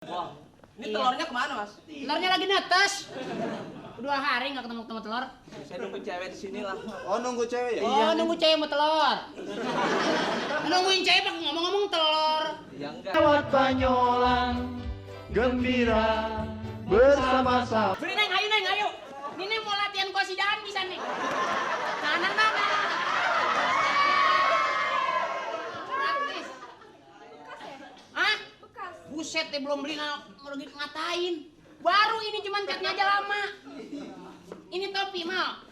Wah, ini telurnya kemana, Mas? Telurnya lagi netes. 2 hari nggak ketemu telur. Saya nunggu cewek di sini lah. Oh, nunggu cewek ya? Oh, nunggu cewek mau telur. Nungguin cewek pakai ngomong-ngomong telur. Ya enggak. Lewat Banyolan, gembira bersama-sama. Beri Neng, ayo Neng, ayo. Ini Neng mau latihan kosidahan bisa nih. Kanan mana? Praktis. Hah? Bekas. Buset deh belum beli mau lagi ngatain. Baru ini cuman catnya aja lama. Ini topi mau.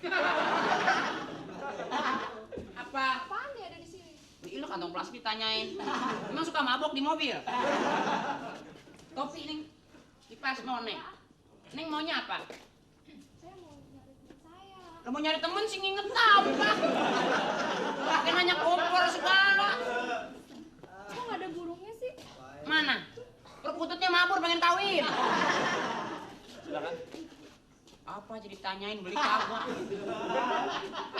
Apa? Apaan ya ada di sini? Ih, lu kantong plastik ditanyain. Emang suka mabok di mobil? Topi Neng. Dipas mau Neng. Neng maunya apa? Saya mau nyari teman saya. Lu mau nyari temen sih nginget apa? Pakai nanya kompor segala. Kok nggak ada burungnya sih? Mana? Perkututnya mabur pengen kawin. Silakan. Apa jadi tanyain beli kagak?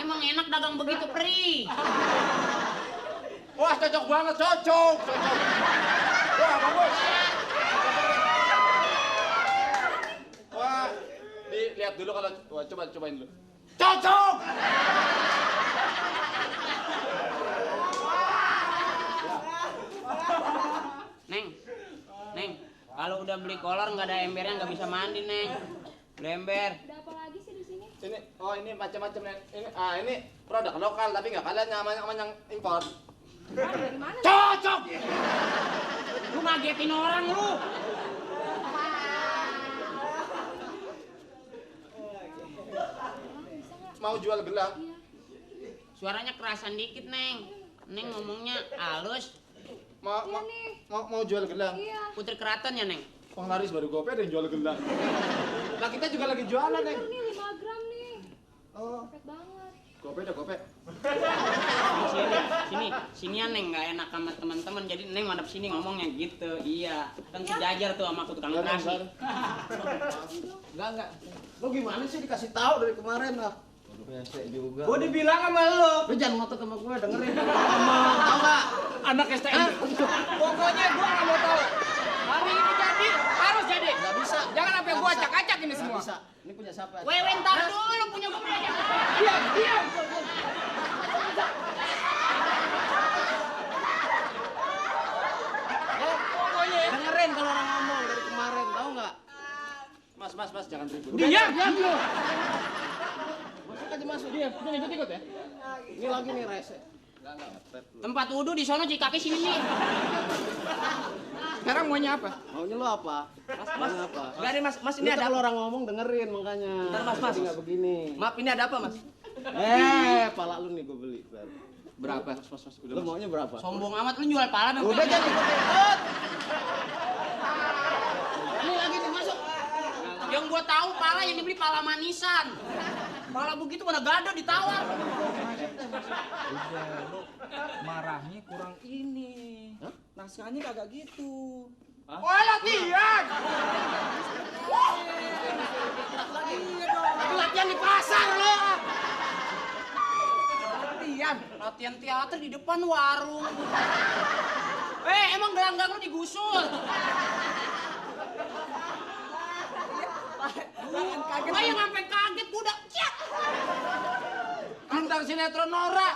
Emang enak dagang begitu, Pri? Wah, cocok banget, cocok. Wah, bagus. Wah, lihat dulu kalau cobain dulu. Cocok. Neng, kalau udah beli kolor nggak ada embernya nggak bisa mandi, Neng. Beli ember. Ada apa lagi sih di sini? Ini macam-macam nih. Ini produk lokal tapi nggak kalah sama yang impor. Dari mana? Cocok. Lu ngagetin orang lu. Bisa nggak? Mau jual gelang? Iya. Suaranya kerasan dikit, Neng. Neng ngomongnya halus. Iya nih. Mau jual gelang? Iya. Putri Keraton ya, Neng? Penglaris baru gope ada yang jual gelang. Nah, kita juga lagi jualan, Neng. Bener nih 5 gram nih. Oh, Perfect banget. gope dah gope. Sini ya, Neng, nggak enak sama teman-teman. Jadi Neng madep sini ngomongnya gitu. Iya, kan sejajar tuh sama aku tukang terasi. Enggak. Lo gimana sih dikasih tahu dari kemarin lah? Biasa juga. Gua dibilang sama lu. Lu jangan ngotot sama gue, dengerin. Tahu nggak? Anak STM. Pokoknya gua nggak mau tahu. Hari ini jadi, harus jadi. Nggak bisa. Jangan sampai gua acak-acak ini Nggak semua. bisa. Ini punya siapa? Wewe, ntar dulu punya gue belajar. Diam. Pokoknya Dengerin kalau orang ngomong dari kemarin, tahu nggak? Mas, jangan ribut. diam lu. Masuk aja masuk. Diam, udah ikut ya. Ini lagi nih rese. Tempat wudhu di sono, kaki sini nih. Sekarang maunya apa? Maunya lo apa? Maunya apa? Enggak ada, Mas Ini ada kalau orang ngomong dengerin makanya. Bentar, Mas. Jadi nggak begini. Maaf, ini ada apa, Mas? Pala lu nih gue beli. Berapa? Udah, lu maunya berapa? Sombong amat lu jual pala memang. Udah jadi ikut. Ini lagi nih masuk. Yang gua tahu pala yang dibeli pala manisan. Pala begitu mana gado ditawar. Udah, lu marahnya kurang ini. Hah? Naskahnya kagak gitu. Oh, latihan. Lagi latihan di pasar lo. Latihan. Latihan teater di depan warung. Emang gelang-gelang lu digusul? Jangan kaget. Gua yang sampai kaget gua udah ciat. Bintang sinetron Nora.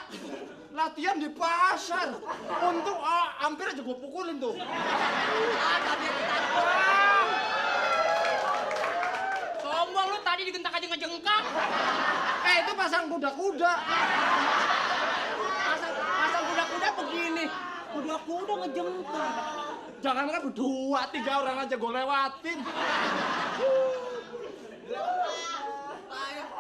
Latihan di pasar. Untung hampir aja gue pukulin tuh. Sombong lu tadi digentak aja ngejengkang. Itu pasang kuda-kuda. Pasang kuda-kuda begini. Kuda-kuda ngejengkang. Jangan kan berdua, 3 orang aja gue lewatin.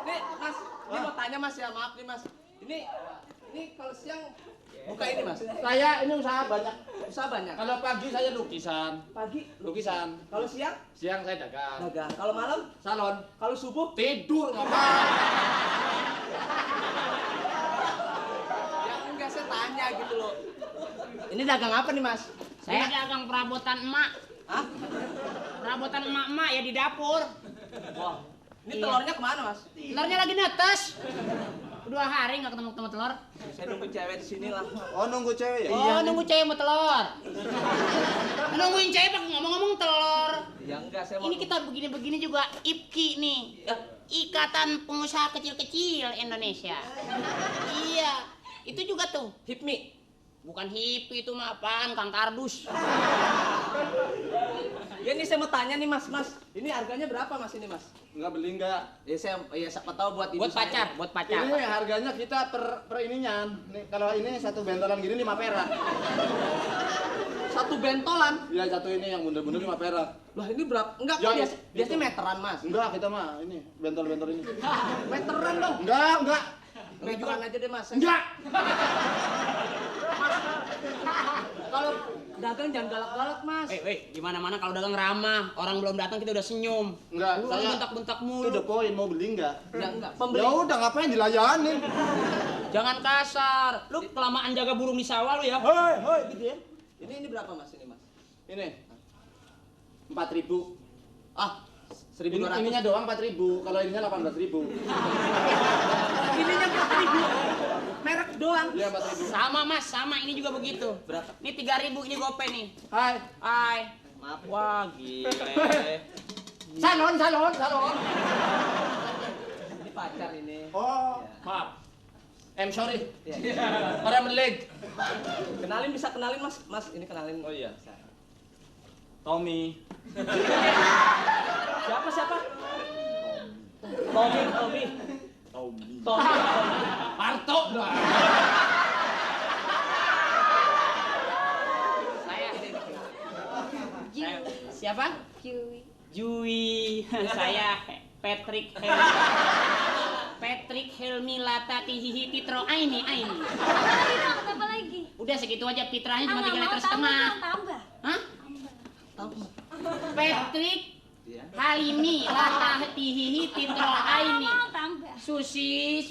Nih, Mas, ini mau tanya Mas ya, maaf nih Mas. Ini kalau siang buka ini Mas. Saya ini usaha banyak. Usaha banyak. Kalau pagi saya lukisan. Pagi. Lukisan. Kalau siang Siang saya dagang. dagang. Kalau malam, Salon. kalau subuh Tidur ngapain? ya enggak, saya tanya gitu loh. Ini dagang apa nih Mas? Saya dagang perabotan emak. Hah? Perabotan emak-emak ya di dapur. Wah, ini Iya. telurnya kemana Mas? Telurnya lagi netes. 2 hari nggak ketemu telur. Saya nunggu cewek di sini lah. Oh, nunggu cewek ya? Oh, nunggu cewek mau telur. Nungguin cewek pakai ngomong-ngomong telur. Enggak, saya mau. Ini kita begini-begini juga IPKI nih. Ikatan Pengusaha Kecil-Kecil Indonesia. Iya, itu juga tuh. HIPMI. Bukan HIPI itu mah apaan, Kang Kardus. Ya ini saya mau tanya nih Mas, ini harganya berapa Mas ini Mas? Enggak beli enggak. Ya siapa tahu buat ibu Buat saya. pacar, buat pacar. Ini harganya kita per ininya. Nih, kalau ini satu bentolan gini 5 perak. Satu bentolan. Ya satu ini yang bundel-bundel 5 perak. Lah ini berapa? Enggak, Ya, biasanya gitu. meteran Mas. Enggak, kita mah ini bentol-bentol ini. Meteran dong. Enggak. Meteran aja deh Mas. Enggak. Kalau dagang jangan galak-galak Mas. Di mana-mana kalau dagang ramah, orang belum datang kita udah senyum. Enggak, Lu saya bentak-bentak itu mulu. udah poin mau beli enggak? Ya enggak, Ya pembeli. udah ngapain dilayanin? Jangan kasar. Lu kelamaan jaga burung di sawah lu ya. Hoi, gitu ya. Ini berapa Mas ini Mas? Ini 4.000. Ah, Ini 1.200. ininya doang 4.000, kalau ininya 18.000. Ininya 4.000. Merek doang. Iya 4.000. Sama Mas, sama ini juga begitu. Berapa? Ini 3.000 ini GoPay nih. Hai. Hai. Maaf. Wah, gile. Salon. Ini pacar ini. Oh, Ya. maaf. I'm sorry. Ya. Orang meleg. Kenalin bisa kenalin Mas. Mas, ini kenalin. Oh, iya. Bisa. Tommy. Siapa? Tommy. Parto. Saya. Siapa? Jui. Jui. Saya Patrick Helmi Latati Hihi Pitro Aini. Lagi dong, tambah lagi. Udah segitu aja Pitranya cuma 3 nggak mau, liter setengah. tambah. Hah? Patrick Iya. Halimi Latati Hihi Pitro Aini. Mau tambah. Susi.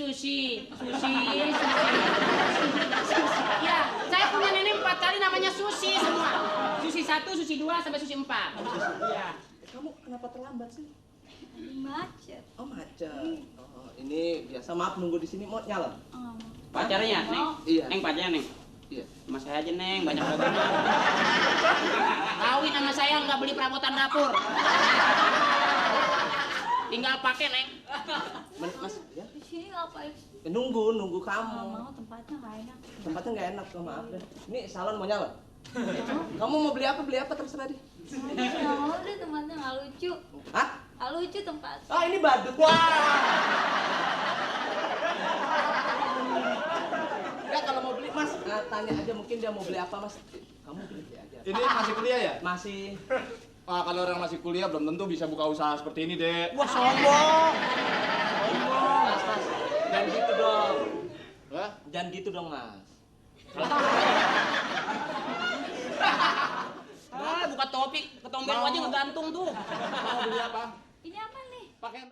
Ya, saya punya nenek 4 kali namanya Susi semua. Susi 1, Susi 2 sampai Susi 4. Iya. Kamu kenapa terlambat sih? Macet. Oh, macet. Oh, ini biasa maaf nunggu di sini mau nyala. Oh. Pacarnya, Neng? Iya. Neng pacarnya, Neng? Iya. Sama saya aja, Neng. Banyak dagangan. Kawin sama saya nggak beli perabotan dapur. Tinggal pakai, Neng. Mas, ya. Di sini ngapain? Nunggu Nggak kamu. mau, tempatnya nggak enak. Tempatnya nggak enak, oh, maaf deh. Ini salon mau nyala. Kamu mau beli apa terserah deh. Nggak mau deh, tempatnya nggak lucu. Hah? Nggak lucu tempat. Ah, ini badut. Wah. Enggak, kalau mau beli Mas, tanya aja mungkin dia mau beli apa Mas. Kamu beli aja. Ini masih kuliah ya? Masih. Ah, kalau orang masih kuliah belum tentu bisa buka usaha seperti ini, Dek. Wah, sombong. Mas. Jangan gitu dong. Hah? Jangan gitu dong, Mas. Buka topi, ketombel lu aja ngegantung tuh. Mau beli apa? Ini apa nih? Pakaian